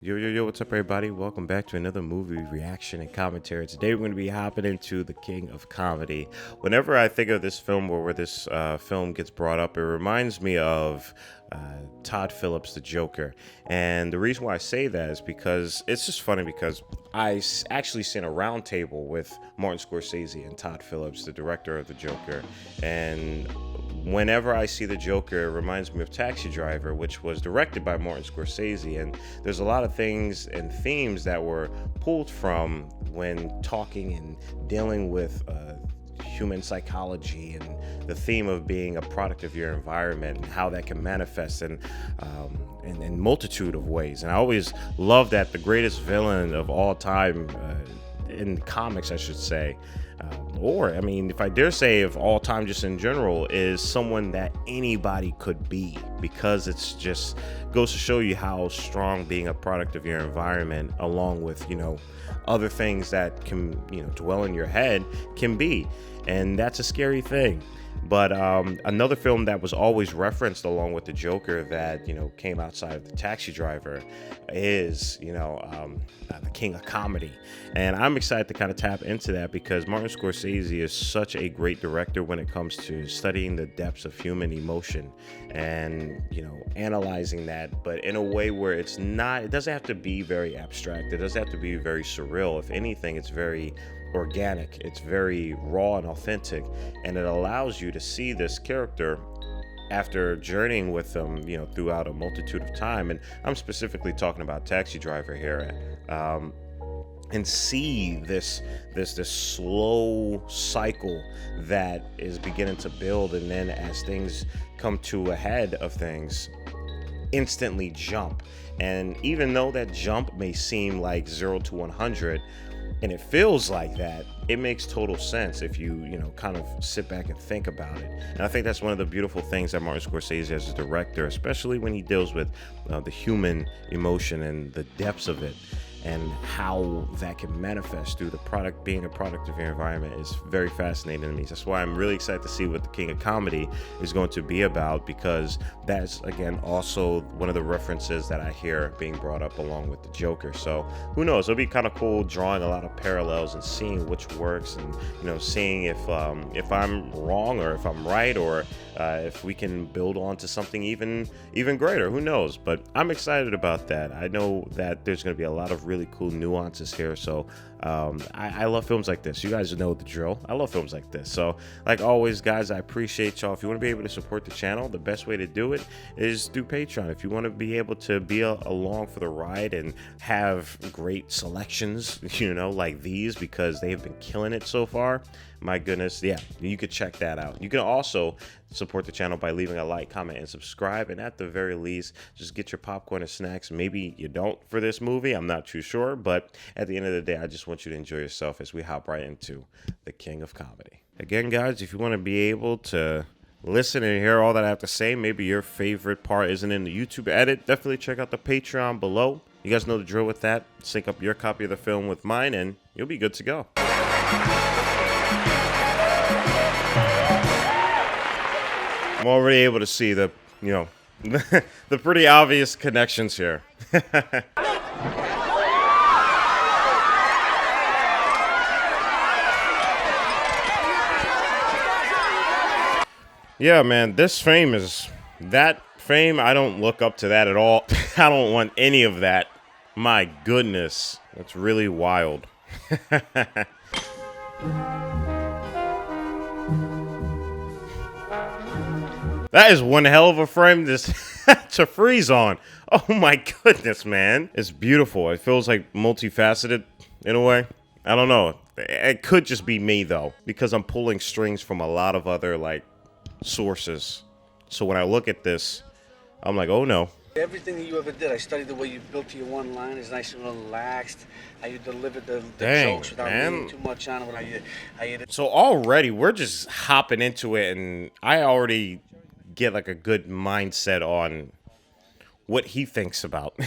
Yo, what's up, everybody? Welcome back to another movie reaction and commentary. Today, we're going to be hopping into the king of comedy. Whenever I think of this film or where this film gets brought up, it reminds me of Todd Phillips' The Joker. And the reason why I say that is because it's just funny because actually seen a round table with Martin Scorsese and Todd Phillips, the director of The Joker. And whenever I see The Joker, it reminds me of Taxi Driver, which was directed by Martin Scorsese. And there's a lot of things and themes that were pulled from when talking and dealing with human psychology and the theme of being a product of your environment and how that can manifest in multitude of ways. And I always love that the greatest villain of all time, in comics, I should say, or I mean, if I dare say of all time, just in general, is someone that anybody could be, because it's just goes to show you how strong being a product of your environment, along with, other things that can, dwell in your head, can be. And that's a scary thing. But another film that was always referenced along with The Joker that, came outside of The Taxi Driver is, the king of comedy. And I'm excited to kind of tap into that because Martin Scorsese is such a great director when it comes to studying the depths of human emotion and, analyzing that, but in a way where it doesn't have to be very abstract. It doesn't have to be very surreal. If anything, it's very organic, it's very raw and authentic, and it allows you to see this character after journeying with them, throughout a multitude of time. And I'm specifically talking about Taxi Driver here, and see this slow cycle that is beginning to build, and then as things come to a head of things, instantly jump. And even though that jump may seem like 0 to 100, and it feels like that, it makes total sense if you, kind of sit back and think about it. And I think that's one of the beautiful things that Martin Scorsese as a director, especially when he deals with the human emotion and the depths of it, and how that can manifest through being a product of your environment, is very fascinating to me. That's why I'm really excited to see what the king of comedy is going to be about, because that's, again, also one of the references that I hear being brought up along with the Joker. So who knows? It'll be kind of cool drawing a lot of parallels and seeing which works, and seeing if I'm wrong or if I'm right, or if we can build on to something even greater. Who knows? But I'm excited about that. I know that there's going to be a lot of really cool nuances here. So I love films like this. You guys know the drill. I love films like this. So like always, guys, I appreciate y'all. If you want to be able to support the channel, the best way to do it is through Patreon. If you want to be able to be along for the ride and have great selections, like these, because they have been killing it so far, my goodness, yeah, you could check that out. You can also support the channel by leaving a like, comment, and subscribe. And at the very least, just get your popcorn and snacks. Maybe you don't for this movie, I'm not too sure. But at the end of the day, I just want you to enjoy yourself as we hop right into the king of comedy. Again, guys, if you want to be able to listen and hear all that I have to say, maybe your favorite part isn't in the YouTube edit, definitely check out the Patreon below. You guys know the drill with that. Sync up your copy of the film with mine, and you'll be good to go. I'm already able to see the pretty obvious connections here. Yeah, man, this fame is that fame. I don't look up to that at all. I don't want any of that. My goodness, that's really wild. That is one hell of a frame to freeze on. Oh my goodness, man. It's beautiful. It feels like multifaceted in a way. I don't know. It could just be me, though, because I'm pulling strings from a lot of other, sources. So when I look at this, I'm like, oh no. Everything that you ever did, I studied the way you built your one-liners, nice and relaxed, how you delivered the jokes without leaning too much on it. So already, we're just hopping into it, and I already get a good mindset on what he thinks about.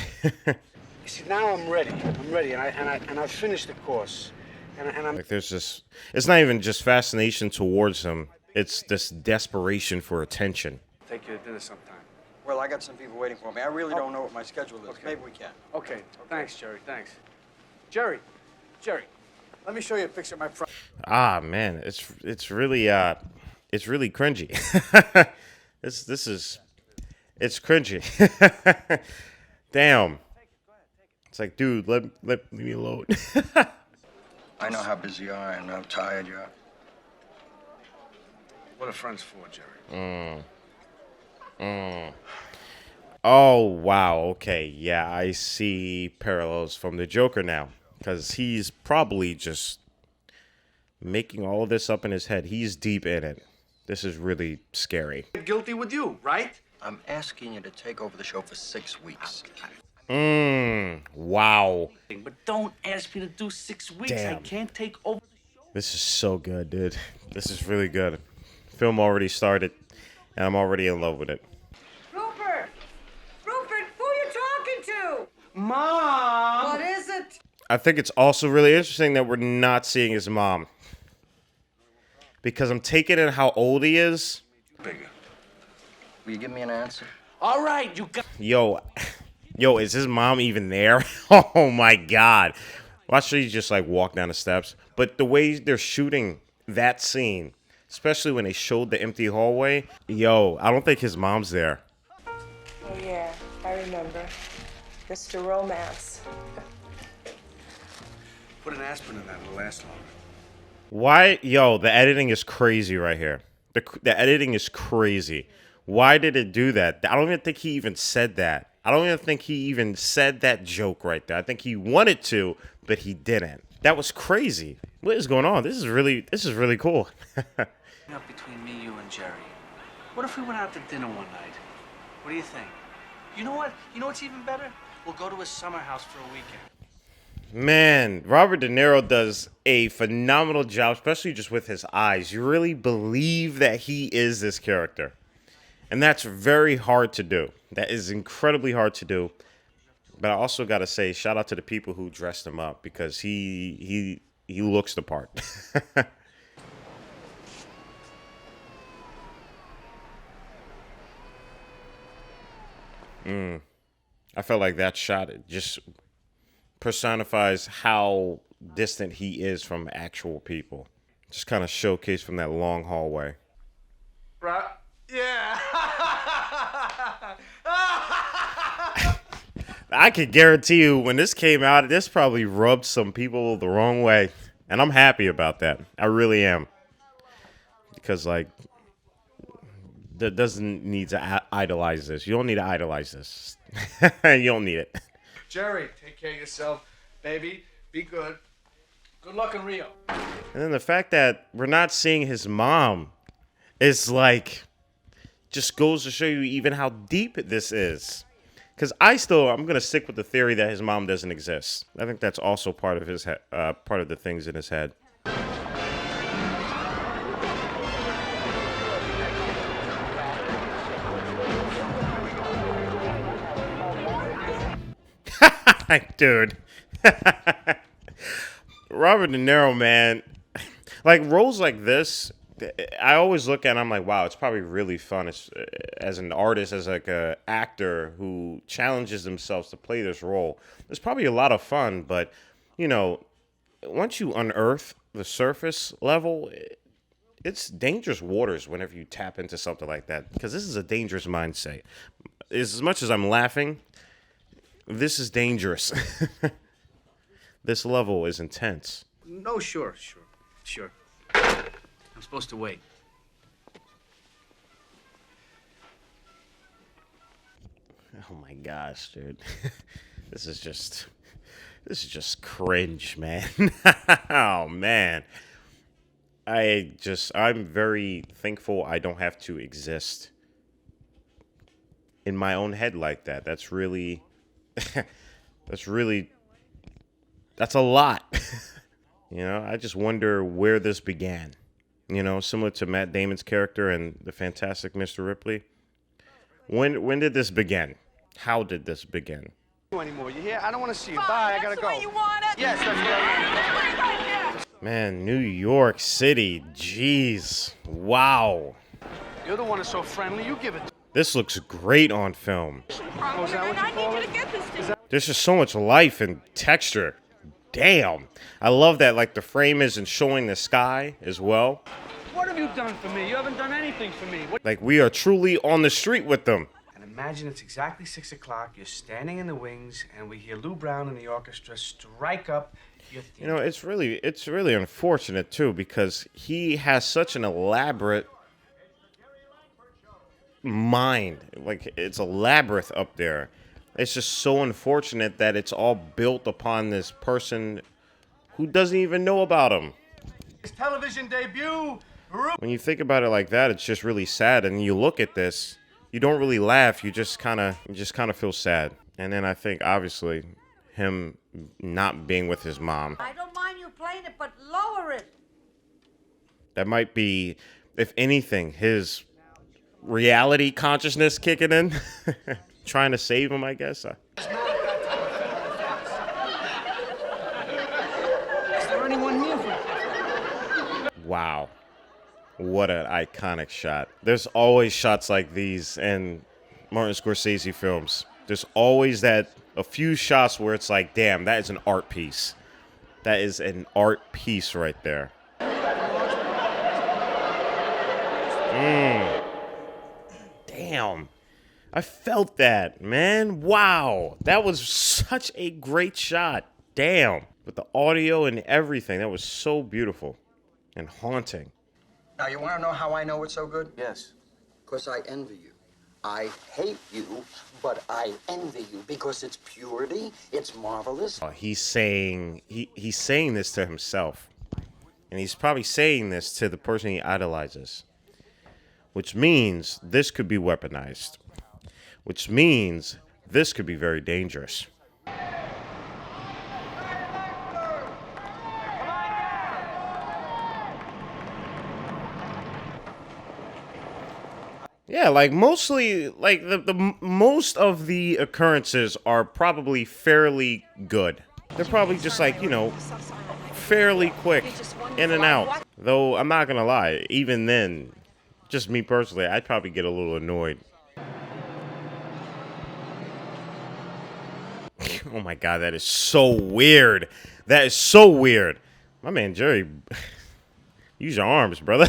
See, now I'm ready, and I've finished the course, and I'm there's this. It's not even just fascination towards him. It's this desperation for attention. take you to dinner sometime. Well, I got some people waiting for me. I really don't know what my schedule is. Okay. Maybe we can. Okay. Thanks, Jerry. Thanks. Jerry, let me show you a picture of my friend. Ah, man, it's really cringy. It's cringy. Damn. It's like, dude, leave me alone. I know how busy you are and how tired you are. What are friends for, Jerry? Oh, wow. Okay. Yeah, I see parallels from the Joker now. Because he's probably just making all of this up in his head. He's deep in it. This is really scary. Guilty with you, right? I'm asking you to take over the show for 6 weeks. Wow. But don't ask me to do 6 weeks. Damn. I can't take over. This is so good, dude. This is really good. Film already started, and I'm already in love with it. Rupert! Rupert, who are you talking to? Mom! What is it? I think it's also really interesting that we're not seeing his mom. Because I'm taking in how old he is. Bigger. Will you give me an answer? All right, you got. Yo, is his mom even there? Oh my God. Watch her just like walk down the steps. But the way they're shooting that scene, especially when they showed the empty hallway, yo, I don't think his mom's there. Oh, yeah, I remember. Mr. Romance. Put an aspirin in that, it'll last longer. Why? Yo, the editing is crazy right here. The editing is crazy. Why did it do that? I don't even think he even said that. I don't even think he even said that joke right there. I think he wanted to, but he didn't. That was crazy. What is going on? This is really cool. Up between me, you, and Jerry. What if we went out to dinner one night? What do you think? You know what? You know what's even better? We'll go to his summer house for a weekend. Man, Robert De Niro does a phenomenal job, especially just with his eyes. You really believe that he is this character. And that's very hard to do. That is incredibly hard to do. But I also got to say, shout out to the people who dressed him up because he looks the part. I felt like that shot just personifies how distant he is from actual people. Just kind of showcased from that long hallway. Right? Yeah. I could guarantee you when this came out, this probably rubbed some people the wrong way. And I'm happy about that. I really am. Because, like, that doesn't need to idolize this. You don't need to idolize this. You don't need it. Jerry, take care of yourself. Baby, be good. Good luck in Rio. And then the fact that we're not seeing his mom is like, just goes to show you even how deep this is. Because I'm going to stick with the theory that his mom doesn't exist. I think that's also part of his part of the things in his head. Dude. Robert De Niro, man. Like, roles like this, I always look at it, I'm like, wow, it's probably really fun as an artist, as like a actor who challenges themselves to play this role. It's probably a lot of fun, but, you know, once you unearth the surface level, it's dangerous waters whenever you tap into something like that, because this is a dangerous mindset. As much as I'm laughing, this is dangerous. This level is intense. No, sure. I'm supposed to wait. Oh my gosh, dude. This is just cringe, man. Oh man. I'm very thankful I don't have to exist in my own head like that. That's a lot. You know, I just wonder where this began. You know, similar to Matt Damon's character in The Fantastic Mr. Ripley. When did this begin? How did this begin? Anymore, you hear? I don't want to see you. Fine, Bye, I that's gotta the go. way you want it. Yes, that's what I want. Man, New York City. Jeez. Wow. You're the one that's so friendly. You give it. This looks great on film. Oh, is that what you call it? There's just so much life and texture. Damn. I love that, like, the frame isn't showing the sky as well. What have you done for me? You haven't done anything for me. Like, we are truly on the street with them. And imagine it's exactly 6 o'clock. You're standing in the wings, and we hear Lou Brown and the orchestra strike up your theme. You know, it's really unfortunate, too, because he has such an elaborate mind. Like, it's a labyrinth up there. It's just so unfortunate that it's all built upon this person who doesn't even know about him. His television debut. When you think about it like that, it's just really sad. And you look at this, you don't really laugh. You just kind of feel sad. And then I think, obviously, him not being with his mom. I don't mind you playing it, but lower it. That might be, if anything, his reality consciousness kicking in. Trying to save him, I guess. Is there anyone near for Wow. What an iconic shot. There's always shots like these in Martin Scorsese films. There's always a few shots where it's like, damn, that is an art piece. That is an art piece right there. Damn. I felt that, man. Wow. That was such a great shot. Damn. With the audio and everything, that was so beautiful and haunting. Now, you want to know how I know it's so good? Yes. Because I envy you. I hate you, but I envy you because it's purity, it's marvelous. He's saying this to himself. And he's probably saying this to the person he idolizes. Which means this could be weaponized. Which means this could be very dangerous. Yeah, like mostly, like the most of the occurrences are probably fairly good. They're probably just like, you know, fairly quick, in and out. Though I'm not gonna lie, even then, just me personally, I'd probably get a little annoyed. Oh my God, that is so weird. That is so weird. My man Jerry, use your arms, brother.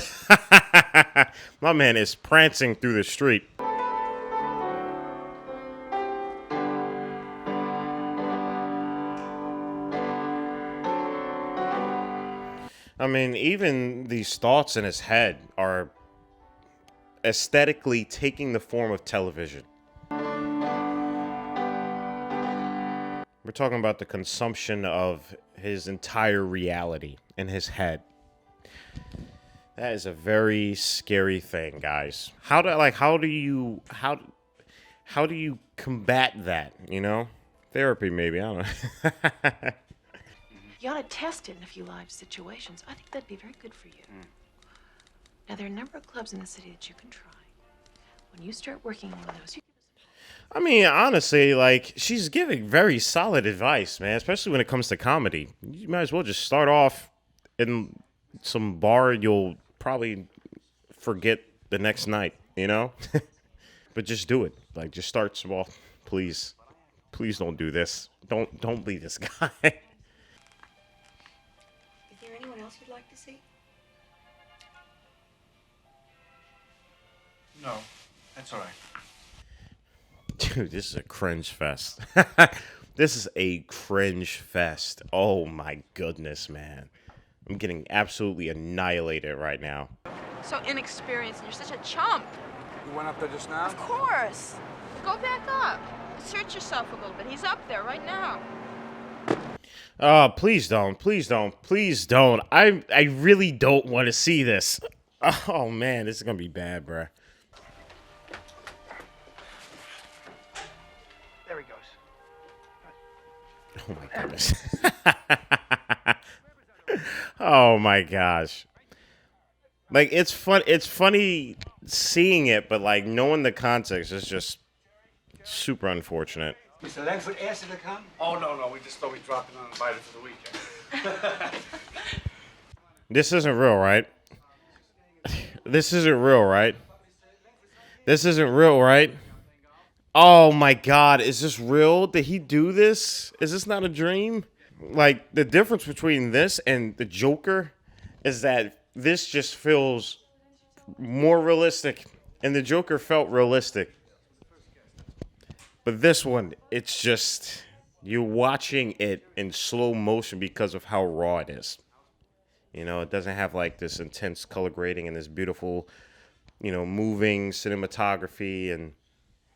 My man is prancing through the street. I mean, even these thoughts in his head are aesthetically taking the form of television. We're talking about the consumption of his entire reality in his head. That is a very scary thing, guys. How do you combat that, you know? Therapy, maybe, I don't know. You ought to test it in a few live situations. I think that'd be very good for you. Now, there are a number of clubs in the city that you can try. When you start working in one of those, I mean, honestly, like, she's giving very solid advice, man, especially when it comes to comedy. You might as well just start off in some bar you'll probably forget the next night, you know? But just do it. Like, just start small. Please. Please don't do this. Don't be this guy. Is there anyone else you'd like to see? No, that's all right. Dude, this is a cringe fest. This is a cringe fest. Oh my goodness, man. I'm getting absolutely annihilated right now. So inexperienced, and you're such a chump. You went up there just now? Of course. Go back up. Search yourself a little bit. He's up there right now. Oh, please don't. Please don't. Please don't. I really don't want to see this. Oh, man. This is going to be bad, bruh. There he goes. Oh, my goodness. Oh, my gosh. Like, it's funny seeing it, but, like, knowing the context is just super unfortunate. Mr. Langford asked you to come? Oh, no. We just thought we'd drop in uninvited for the weekend. This isn't real, right? This isn't real, right? This isn't real, right? Oh my God, is this real? Did he do this? Is this not a dream? Like, the difference between this and the Joker is that this just feels more realistic, and the Joker felt realistic. But this one, it's just, you're watching it in slow motion because of how raw it is. You know, it doesn't have like this intense color grading and this beautiful, moving cinematography. And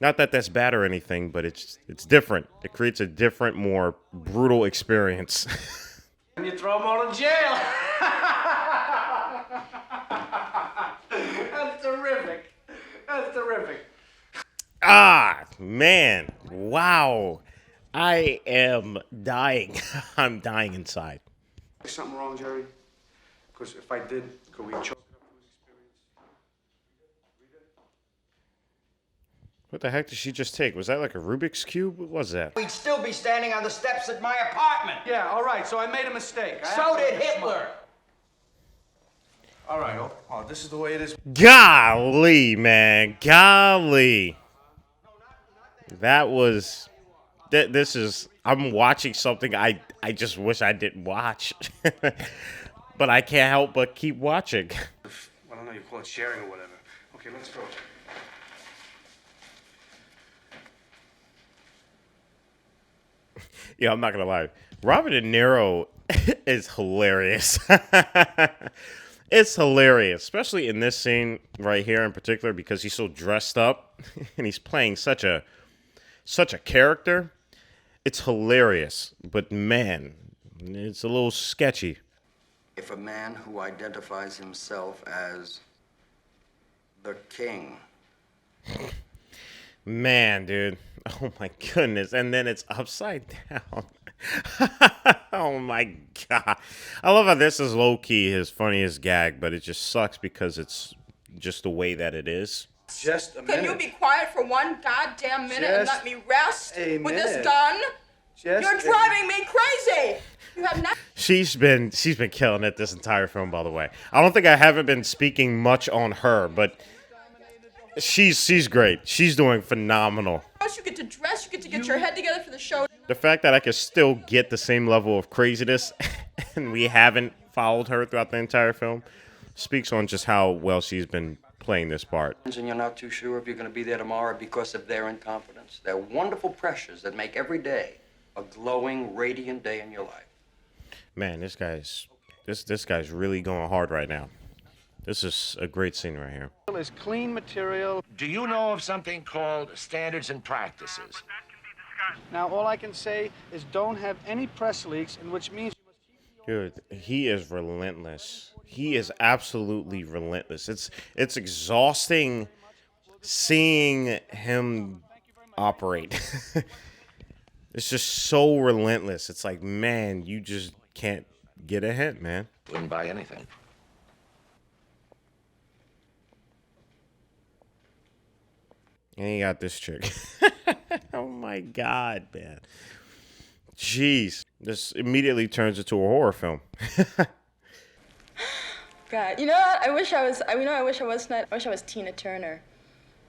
not that that's bad or anything, but it's different. It creates a different, more brutal experience. And you throw them all in jail. That's terrific. That's terrific. Ah, man. Wow. I am dying. I'm dying inside. Is something wrong, Jerry? Because if I did, could we choke it up to his experience? What the heck did she just take? Was that like a Rubik's Cube? What was that? We'd still be standing on the steps at my apartment. Yeah, all right, so I made a mistake. So did Hitler. All right, oh, this is the way it is. Golly, man. Golly. That was... This is... I'm watching something I just wish I didn't watch. But I can't help but keep watching. I don't know, you call it sharing or whatever. Okay, let's go. Yeah, I'm not gonna lie. Robert De Niro is hilarious. It's hilarious, especially in this scene right here in particular, because he's so dressed up and he's playing such a character. It's hilarious, but man, it's a little sketchy. If a man who identifies himself as the king. Man, dude. Oh my goodness. And then it's upside down. Oh my God. I love how this is low-key his funniest gag, but it just sucks because it's just the way that it is. Just a minute. Can you be quiet for one goddamn minute and let me rest a with this minute. gun? Just You're driving me crazy. You have not. She's been killing it this entire film, by the way. I don't think I haven't been speaking much on her, but she's great. She's doing phenomenal. You get to dress. You get to get your head together for the show. The fact that I can still get the same level of craziness and we haven't followed her throughout the entire film speaks on just how well she's been playing this part. And you're not too sure if you're going to be there tomorrow because of their incompetence. They're wonderful pressures that make every day a glowing, radiant day in your life. Man, this guy's really going hard right now. This is a great scene right here. Is clean material. Do you know of something called standards and practices? Now, all I can say is don't have any press leaks, and which means you must keep the Dude, he is relentless. He is absolutely relentless. It's exhausting seeing him operate. It's just so relentless. It's like, man, you just can't get a hint, man. Wouldn't buy anything. And he got this chick. Oh my God, man. Jeez. This immediately turns into a horror film. God, you know what? I wish I was Tina Turner,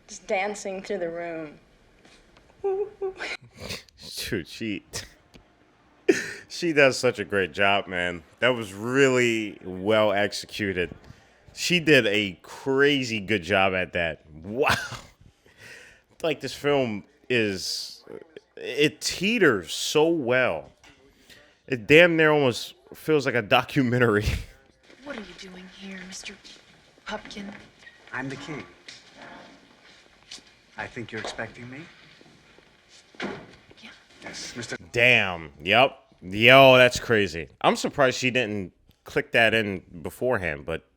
just dancing through the room. Dude, she does such a great job, man. That was really well executed. She did a crazy good job at that. Wow. Like, this film it teeters so well. It damn near almost feels like a documentary. What are you doing here, Mr. Pupkin? I'm the king. I think you're expecting me? Yeah. Yes, Mr. Damn. Yep. Yo, that's crazy. I'm surprised she didn't click that in beforehand, but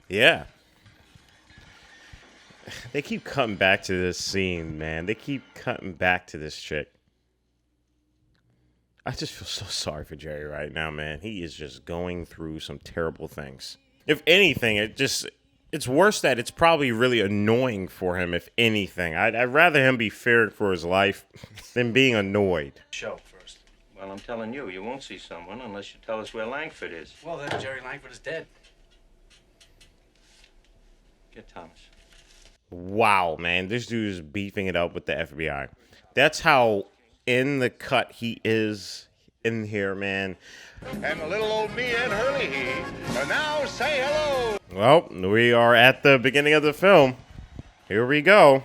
yeah. They keep cutting back to this scene, man. They keep cutting back to this chick. I just feel so sorry for Jerry right now, man. He is just going through some terrible things. If anything, it's worse that it's probably really annoying for him, if anything. I'd rather him be fearing for his life than being annoyed. Show first. Well, I'm telling you, you won't see someone unless you tell us where Langford is. Well, then Jerry Langford is dead. Get Thomas. Wow, man, this dude is beefing it up with the FBI. That's how in the cut he is in here, man. And the little old me and Hurley he. And now say hello. Well, we are at the beginning of the film. Here we go.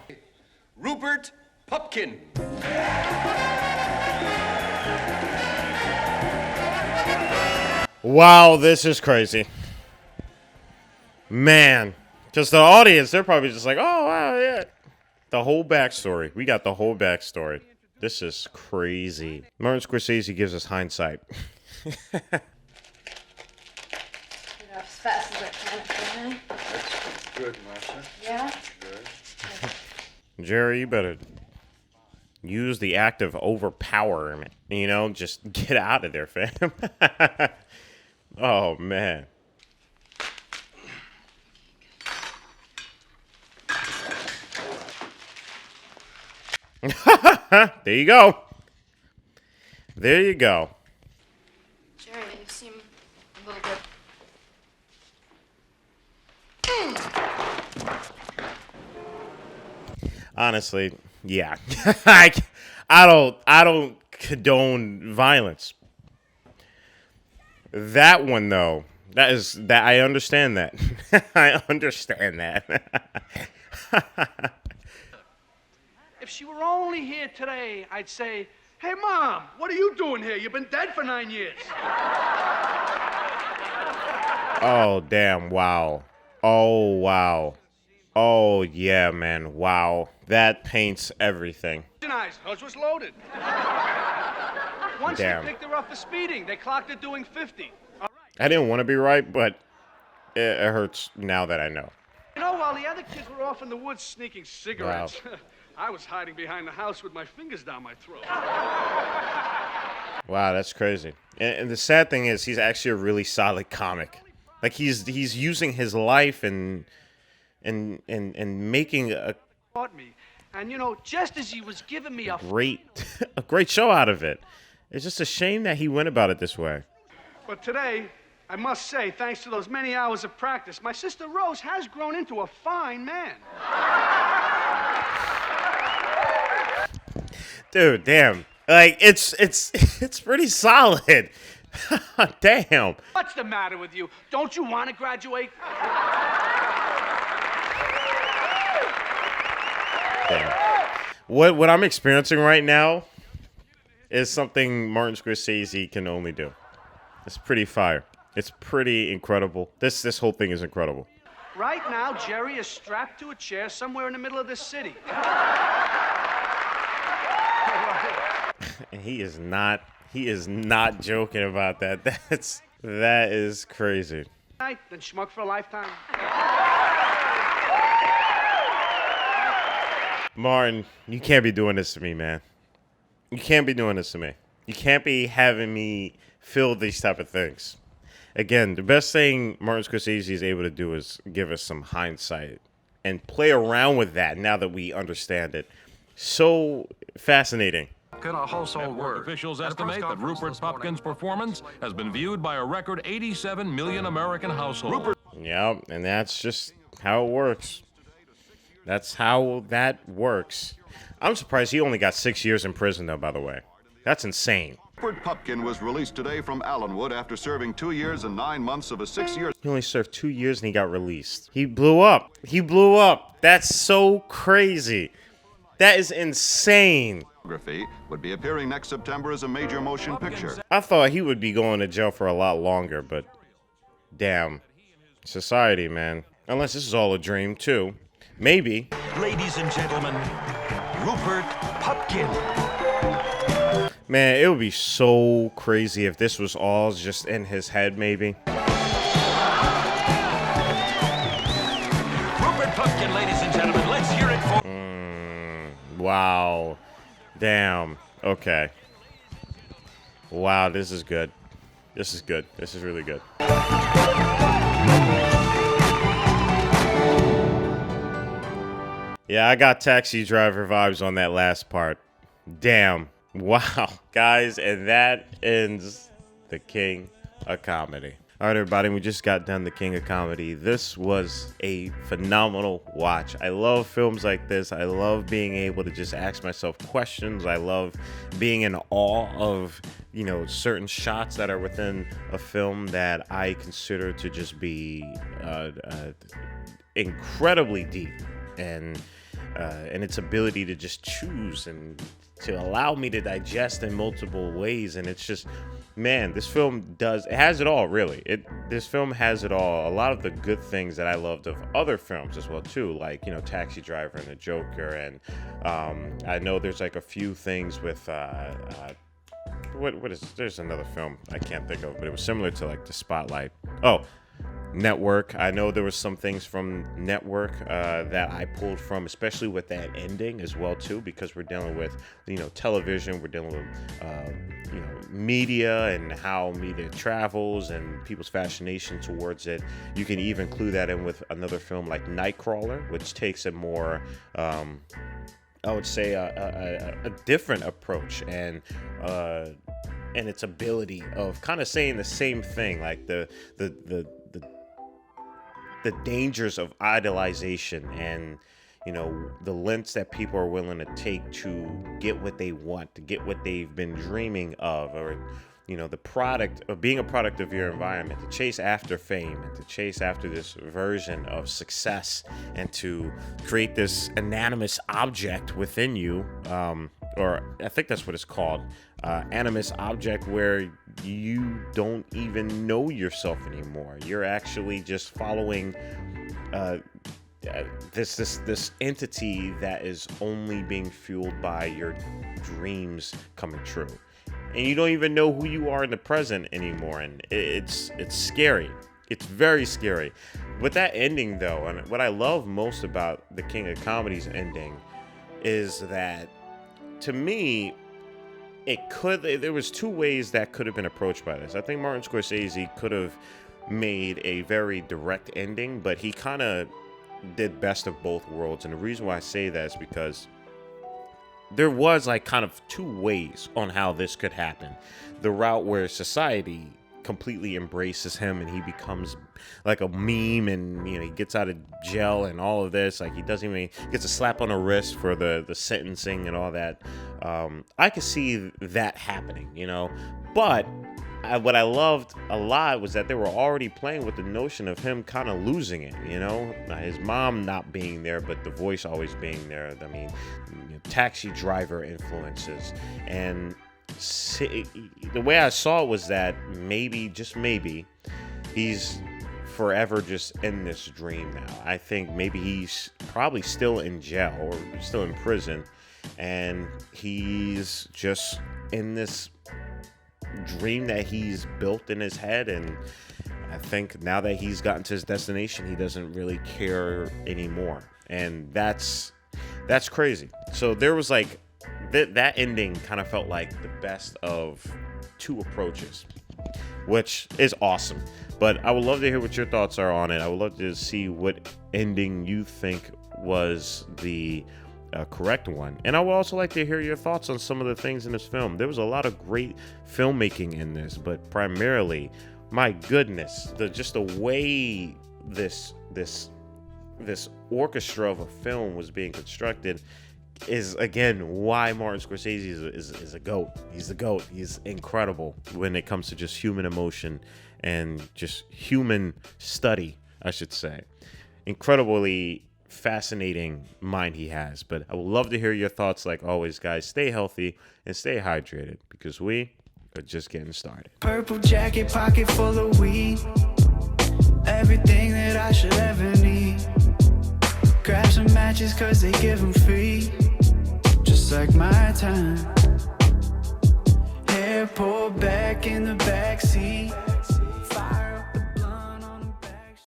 Rupert Pupkin. Wow, this is crazy. Man, just the audience, they're probably just like, oh, wow, yeah. The whole backstory. We got the whole backstory. This is crazy. Martin Scorsese gives us hindsight. As fast as I can. That's good, Marcia. Yeah? Good. Jerry, you better use the act of overpower, you know, just get out of there, fam. Oh, man. There you go. There you go. Jerry, you seem a little bit... Honestly, yeah. I don't condone violence. That one though, that I understand that. I understand that. If she were only here today, I'd say, hey, Mom, what are you doing here? You've been dead for 9 years. Oh, damn, wow. Oh, wow. Oh, yeah, man, wow. That paints everything. Hers was loaded. Once Damn. they picked her up for speeding, they clocked her doing 50. All right. I didn't want to be right, but it hurts now that I know. You know, while the other kids were off in the woods sneaking cigarettes, I was hiding behind the house with my fingers down my throat. Wow, that's crazy. And the sad thing is, he's actually a really solid comic. Like he's using his life and making a Me. And you know, just as he was giving me a great show out of it. It's just a shame that he went about it this way. But today, I must say, thanks to those many hours of practice, my sister Rose has grown into a fine man. Dude, damn. Like it's pretty solid. Damn. What's the matter with you? Don't you want to graduate? Damn. What I'm experiencing right now is something Martin Scorsese can only do. It's pretty fire. It's pretty incredible. This whole thing is incredible. Right now, Jerry is strapped to a chair somewhere in the middle of this city. And he is not joking about that. That is crazy. Then schmuck for a lifetime. Martin, you can't be doing this to me, man. You can't be doing this to me. You can't be having me feel these type of things. Again, the best thing Martin Scorsese is able to do is give us some hindsight and play around with that now that we understand it. So fascinating. A household word. Officials estimate that Rupert Pupkin's performance has been viewed by a record 87 million American households. Yeah, and that's just how it works. That's how that works. I'm surprised he only got 6 years in prison, though, by the way. That's insane. Rupert Pupkin was released today from Allenwood after serving 2 years and 9 months of a 6-year... He only served 2 years and he got released. He blew up. He blew up. That's so crazy. That is insane. Would be appearing next September as a major motion picture. I thought he would be going to jail for a lot longer, but damn. Society, man. Unless this is all a dream, too. Maybe. Ladies and gentlemen, Rupert Pupkin. Man, it would be so crazy if this was all just in his head, maybe. Rupert Pupkin, ladies and gentlemen, let's hear it for... Wow. Damn. Okay. Wow, this is good. This is good. This is really good. Yeah, I got Taxi Driver vibes on that last part. Damn. Wow. Guys, and that ends The King of Comedy. All right, everybody, we just got done The King of Comedy. This was a phenomenal watch. I love films like this. I love being able to just ask myself questions. I love being in awe of, you know, certain shots that are within a film that I consider to just be incredibly deep, and its ability to just choose and to allow me to digest in multiple ways. And it's just, man, this film has it all, really. This film has it all. A lot of the good things that I loved of other films as well too, like, you know, Taxi Driver and The Joker, and I know there's like a few things with there's another film I can't think of, but it was similar to like The Spotlight. Oh, Network. I know there was some things from Network that I pulled from, especially with that ending as well too, because we're dealing with, you know, television, we're dealing with you know, media and how media travels and people's fascination towards it. You can even clue that in with another film like Nightcrawler, which takes a more I would say a different approach, and its ability of kind of saying the same thing, like the dangers of idolization, and, you know, the lengths that people are willing to take to get what they want, to get what they've been dreaming of, or, you know, the product of being a product of your environment, to chase after fame and to chase after this version of success, and to create this animate object within you, or I think that's what it's called, animate object, where you don't even know yourself anymore. You're actually just following this entity that is only being fueled by your dreams coming true, and you don't even know who you are in the present anymore. And it's scary. It's very scary. With that ending though, and what I love most about The King of Comedy's ending is that, to me, there was two ways that could have been approached by this. I think Martin Scorsese could have made a very direct ending, but he kind of did best of both worlds. And the reason why I say that is because there was like kind of two ways on how this could happen. The route where society completely embraces him and he becomes like a meme, and, you know, he gets out of jail and all of this, like he gets a slap on the wrist for the sentencing and all that. I could see that happening, you know, but what I loved a lot was that they were already playing with the notion of him kind of losing it, you know, his mom not being there, but the voice always being there. I mean, you know, Taxi Driver influences, and the way I saw it was that maybe, just maybe, he's forever just in this dream now. I think maybe he's probably still in jail or still in prison, and he's just in this dream that he's built in his head. And I think now that he's gotten to his destination, he doesn't really care anymore, and that's crazy. So there was like that ending kind of felt like the best of two approaches, which is awesome. But I would love to hear what your thoughts are on it. I would love to see what ending you think was the correct one. And I would also like to hear your thoughts on some of the things in this film. There was a lot of great filmmaking in this, but primarily, my goodness, just the way this orchestra of a film was being constructed is, again, why Martin Scorsese is a GOAT. He's the GOAT. He's incredible when it comes to just human emotion and just human study, I should say. Incredibly fascinating mind he has. But I would love to hear your thoughts. Like always, guys, stay healthy and stay hydrated, because we are just getting started. Purple jacket, pocket full of weed. Everything that I should ever need. Grab some matches cause they give them free. Just like my time. Hair pulled back in the backseat.